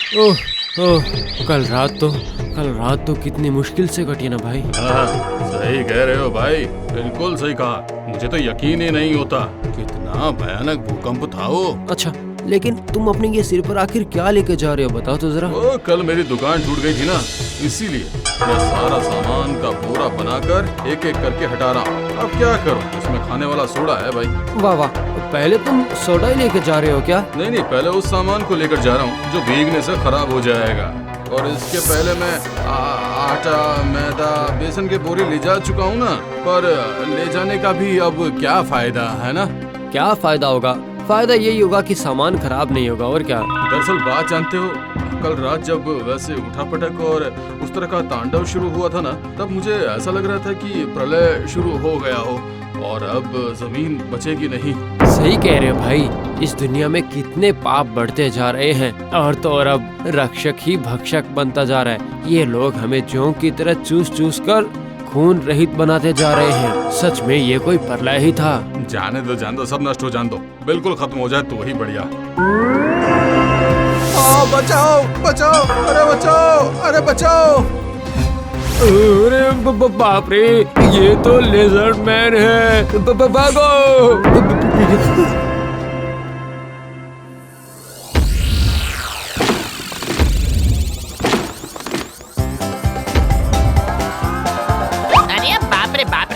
ओह ओह, कल रात तो कितनी मुश्किल से कटी ना भाई। हाँ, सही कह रहे हो भाई, बिल्कुल सही कहा। मुझे तो यकीन ही नहीं होता, कितना भयानक भूकंप था वो। अच्छा, लेकिन तुम अपने ये सिर पर आखिर क्या लेके जा रहे हो, बताओ तो जरा। वो कल मेरी दुकान टूट गई थी ना, इसीलिए मैं सारा सामान का बोरा बनाकर एक एक करके हटा रहा हूँ। अब क्या करूँ, इसमें खाने वाला सोडा है भाई। वाह वाह, पहले तुम सोडा ही लेके जा रहे हो क्या? नहीं, पहले उस सामान को लेकर जा रहा हूँ जो भीगने से खराब हो जाएगा। और इसके पहले मैं आटा, मैदा, बेसन के बोरे ले जा चुका हूँ ना, पर ले जाने का भी अब क्या फायदा है ना। क्या फायदा होगा? फायदा यही होगा कि सामान खराब नहीं होगा, और क्या। दरअसल बात जानते हो, कल रात जब वैसे उठापटक और उस तरह का तांडव शुरू हुआ था ना, तब मुझे ऐसा लग रहा था कि प्रलय शुरू हो गया हो और अब जमीन बचेगी नहीं। सही कह रहे हो भाई, इस दुनिया में कितने पाप बढ़ते जा रहे हैं, और तो और अब रक्षक ही भक्षक बनता जा रहा है। ये लोग हमें जोंक की तरह चूस चूस कर खून रहित बनाते जा रहे हैं। सच में ये कोई प्रलय ही था। जाने दो, सब नष्ट हो जाने दो, बिल्कुल खत्म हो जाए तो ही बढ़िया। बचाओ बचाओ, अरे बचाओ, अरे बचाओ। अरे बाप रे, ये तो लेजर्ड मैन है, भागो।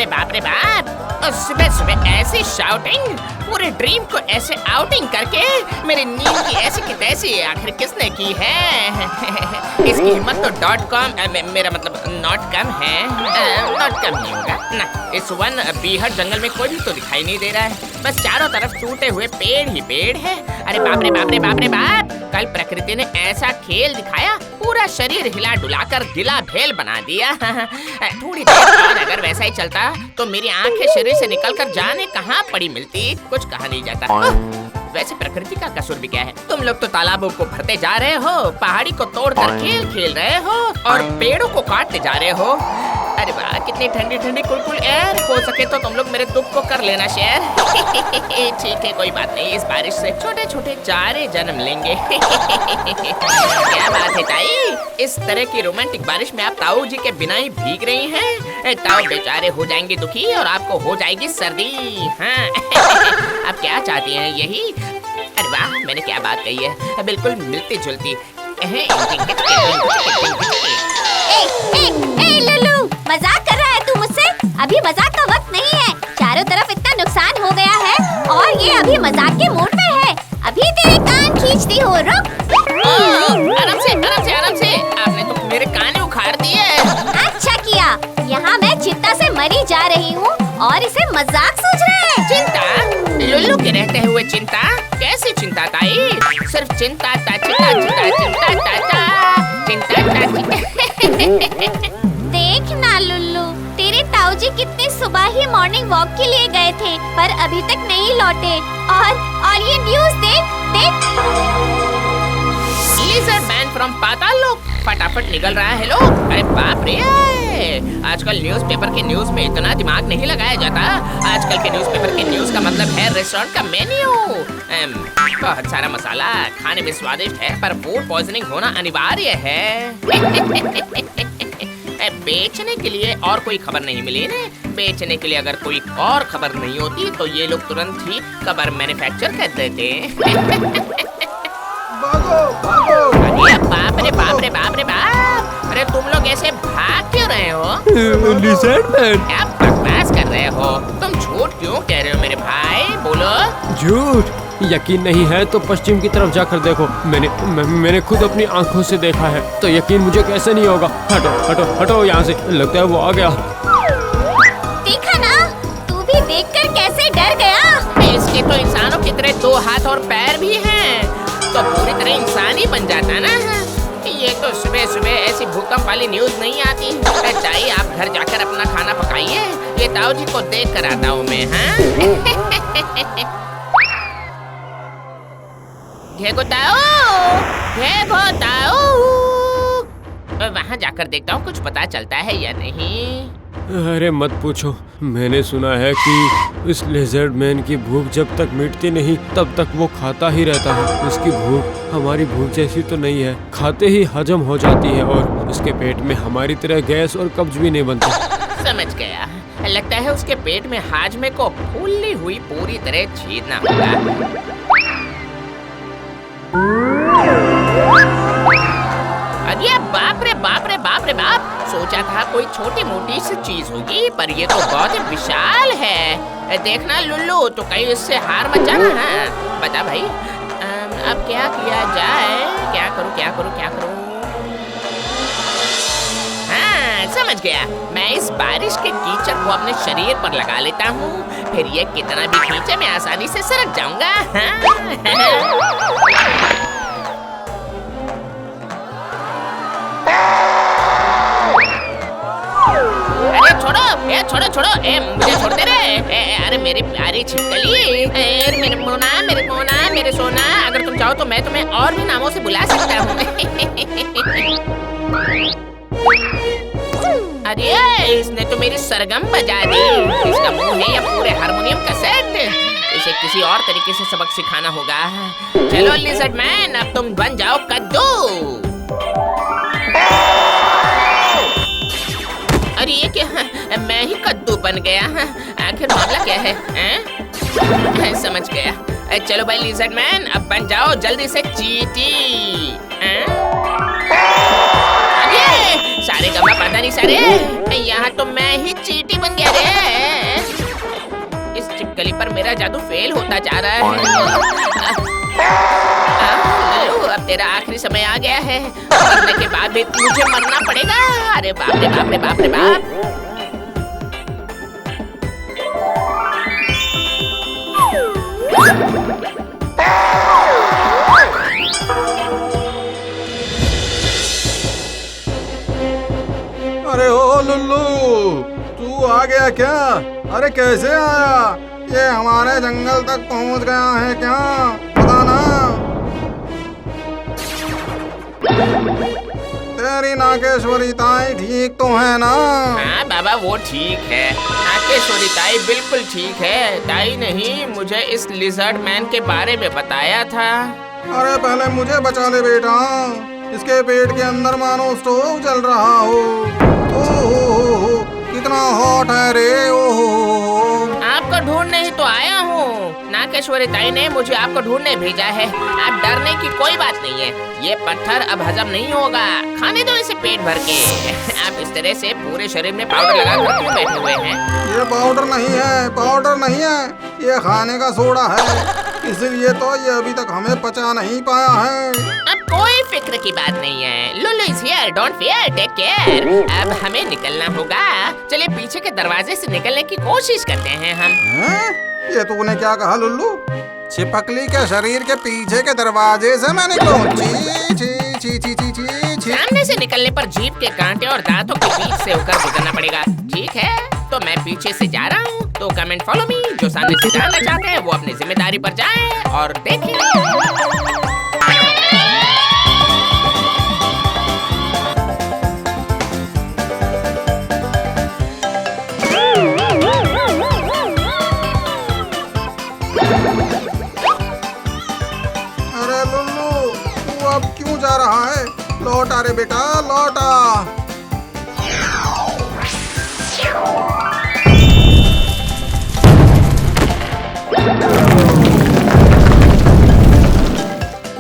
बाप रे बाप, और सुबह सुबह ऐसी शाउटिंग, पूरे ड्रीम को ऐसे आउटिंग करके मेरी नींद की ऐसी की तैसी आखिर किसने की है? इसकी हिम्मत तो .com मेरा मतलब नॉट कम है, नॉट कम नहीं होगा ना। इस वन बीहड़ जंगल में कोई भी तो दिखाई नहीं दे रहा है, बस चारों तरफ टूटे हुए पेड़ ही पेड़ है। अरे बाप रे बाप रे बाप रे बाप, कल प्रकृति ने ऐसा खेल दिखाया, पूरा शरीर हिला डुलाकर गिला भेल बना दिया। थोड़ी देर बाद अगर वैसा ही चलता तो मेरी आंखें शरीर से निकलकर जाने कहाँ पड़ी मिलती, कुछ कहा नहीं जाता। वैसे प्रकृति का कसूर भी क्या है? तुम लोग तो तालाबों को भरते जा रहे हो, पहाड़ी को तोड़कर खेल खेल रहे हो और पेड़ों को काटते जा रहे हो। अरे वाह, कितनी ठंडी ठंडी कुलकुल एयर। हो सके तो तुम लोग मेरे दुख को कर लेना शेयर। ठीक है, कोई बात नहीं, इस बारिश से छोटे छोटे चारे जन्म लेंगे। क्या बात है ताई, इस तरह की रोमांटिक बारिश में आप ताऊ जी के बिना ही भीग रही हैं। ताऊ बेचारे हो जाएंगे दुखी और आपको हो जाएगी सर्दी। हाँ। आप क्या चाहती हैं यही? अरे वाह, मैंने क्या बात कही है, बिल्कुल मिलती जुलती। लल्लू, मजाक कर रहा है तू मुझसे? अभी मजाक का वक्त नहीं है, चारों तरफ इतना नुकसान हो गया है और ये अभी मजाक के मूड में है। अभी तेरे कान खींचती हो, रुक। आराम से, आपने तो मेरे कान उखाड़ दिए। अच्छा किया, यहाँ मैं चिंता से मरी जा रही हूँ और इसे मजाक सोच रहे हैं। चिंता? लुल्लू के रहते हुए चिंता? कैसी चिंता ताई? सिर्फ चिंता ता चिंता चिंता चिंता ता ता चिंता ता। देख ना लुल्लू, तेरे ताऊजी कितने सुबह ही मॉर्निंग वॉक के लिए गए थे पर अभी तक नहीं लौटे। और ये न्यूज़ देख। लिज़र्ड मैन फ्रॉम पाताल लोक फटाफट निकल रहा है लोग। अरे बाप रे, आजकल न्यूज़पेपर के न्यूज़ में इतना दिमाग नहीं लगाया जाता। आजकल के न्यूज़पेपर के न्यूज़ का मतलब है रेस्टोरेंट का मेन्यू। बहुत सारा मसाला, खाने में स्वादिष्ट है पर फूड पॉइजनिंग होना अनिवार्य है। बेचने के लिए और कोई खबर नहीं मिली ने। बेचने के लिए अगर कोई और खबर नहीं होती तो ये लोग तुरंत ही खबर मैन्युफैक्चर कर देते। अरे बाप रे बाप रे बाप रे बाप, अरे तुम लोग ऐसे भाग क्यों रहे हो? लिज़र्ड मैन, क्या बकवास कर रहे हो? तुम झूठ क्यों कह रहे हो मेरे भाई? बोलो। झूठ? यकीन नहीं है तो पश्चिम की तरफ जाकर देखो। मैंने खुद अपनी आंखों से देखा है, तो यकीन मुझे कैसे नहीं होगा। हटो हटो हटो यहाँ से, लगता है वो आ गया। देखा ना, तू भी देखकर कैसे डर गया। इसके तो इंसानों की तरह 2 हाथ और पैर भी हैं, तो पूरी तरह इंसान ही बन जाता ना। ये तो सुबह सुबह ऐसी भूकंप वाली न्यूज़ नहीं आती। चाहिए आप घर जाकर अपना खाना पकाइए, ये ताऊ जी को देख कर आता हूँ मैं। हाँ। वहाँ जाकर देखता हूँ कुछ पता चलता है या नहीं। अरे मत पूछो, मैंने सुना है कि इस लिजर्ड मैन की भूख जब तक मिटती नहीं तब तक वो खाता ही रहता है। उसकी भूख हमारी भूख जैसी तो नहीं है, खाते ही हजम हो जाती है और उसके पेट में हमारी तरह गैस और कब्ज भी नहीं बनता। समझ गया, लगता है उसके पेट में हाजमे को फूली हुई पूरी तरह छीनना होगा। अरे बाप रे बाप रे बाप रे बाप, सोचा था कोई छोटी मोटी सी चीज होगी पर ये तो बहुत ही विशाल है। देखना लुल्लू, तो कहीं इससे हार मत जाना। हाँ बता भाई, अब क्या किया जाए? क्या करूं क्या करूं क्या करूं? हाँ समझ गया, मैं इस बारिश के कीचड़ को अपने शरीर पर लगा लेता हूँ, फिर ये कितना भी खींचे मैं आसानी से सरक जाऊंगा। अरे छोड़ो छोड़ो, मुझे छोड़ दे रे। अरे मेरी प्यारी छिपकली, मेरे मोना मेरे सोना, अगर तुम चाहो तो मैं तुम्हें और भी नामों से बुला सकता हूँ। अरे इसने तो मेरी सरगम बजा दी। इसका मुंह है या पूरे हारमोनियम का सेट? इसे किसी और तरीके से सबक सिखाना होगा। चलो लिजर्ड मैन, अब तुम बन जाओ कद्दू। अरे ये क्या, मैं ही कद्दू बन गया? आखिर मामला क्या है? समझ गया। चलो भाई लिजर्ड मैन, अब बन जाओ जल्दी से चींटी। अरे सारे गमा पता नहीं सारे, यहाँ तो मैं ही चींटी बन गया रे। इस छिपकली पर मेरा जादू फेल होता जा रहा है। अब तेरा आखिरी समय आ गया है, मरने के बाद भी मुझे मरना पड़ेगा। अरे बाप रे बाप रे बाप रे बाप। अरे ओ लुल्लू, तू आ गया क्या? अरे कैसे आया? ये हमारे जंगल तक पहुंच गया है क्या? बताना। तेरी नागेश्वरी ताई ठीक तो है ना? हाँ बाबा वो ठीक है, नागेश्वरी ताई बिल्कुल ठीक है। ताई नहीं, मुझे इस लिजर्ड मैन के बारे में बताया था। अरे पहले मुझे बचा ले बेटा, इसके पेट के अंदर मानो स्टोव चल रहा हो। ओहो कितना हॉट है रे। ओहो आपको ढूंढने ही तो आया हूँ। नागेश्वरी ताई ने मुझे आपको ढूंढने भेजा है। आप डरने की कोई बात नहीं है, ये पत्थर अब हजम नहीं होगा। खाने दो इसे पेट भर के। आप इस तरह से पूरे शरीर में पाउडर लगा कर क्यों बैठे हुए हैं? ये पाउडर नहीं है, ये खाने का सोडा है, इसलिए तो ये अभी तक हमें पचा नहीं पाया है। अब कोई फिक्र की बात नहीं है। Lullu is here, don't fear, take care. अब हमें निकलना होगा। चलिए पीछे के दरवाजे से निकलने की कोशिश करते हैं हम। ये तूने क्या कहा लुल्लू? छिपकली के शरीर के पीछे के दरवाजे से मैं निकलूं? ची ची ची ची ची ची ची। सामने से निकलने पर जीभ के कांटे और दांतों के बीच से होकर गुजरना पड़ेगा। ठीक है, तो मैं पीछे से जा रहा हूँ, तो कम एंड फॉलो मी। जो सामने से जाना चाहते हैं वो अपनी जिम्मेदारी पर जाएं और देखें। अरे लुल्लू, तू अब क्यों जा रहा है? लौट आ रे बेटा, लौट आ।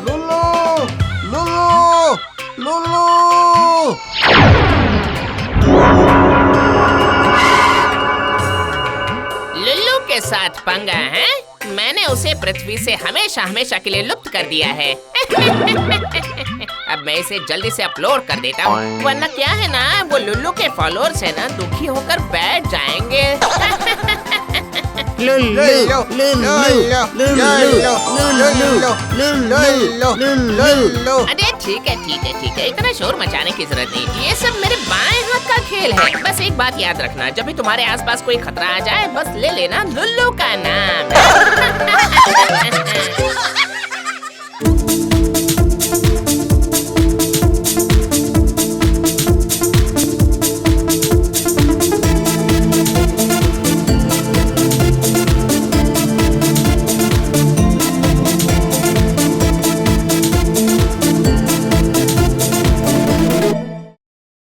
Lulu Lulu Lulu. लुल्लू के साथ पंगा है? मैंने उसे पृथ्वी से हमेशा हमेशा के लिए लुप्त कर दिया है। अब मैं इसे जल्दी से अपलोड कर देता हूँ, वरना क्या है ना, वो लुल्लू के फॉलोअर्स है ना, दुखी होकर बैठ जाएंगे। अरे ठीक है, इतना शोर मचाने की जरूरत नहीं। ये सब मेरे बाएं हाथ का खेल है। बस एक बात याद रखना, जब भी तुम्हारे आसपास कोई खतरा आ जाए, बस ले लेना लुल्लू का नाम।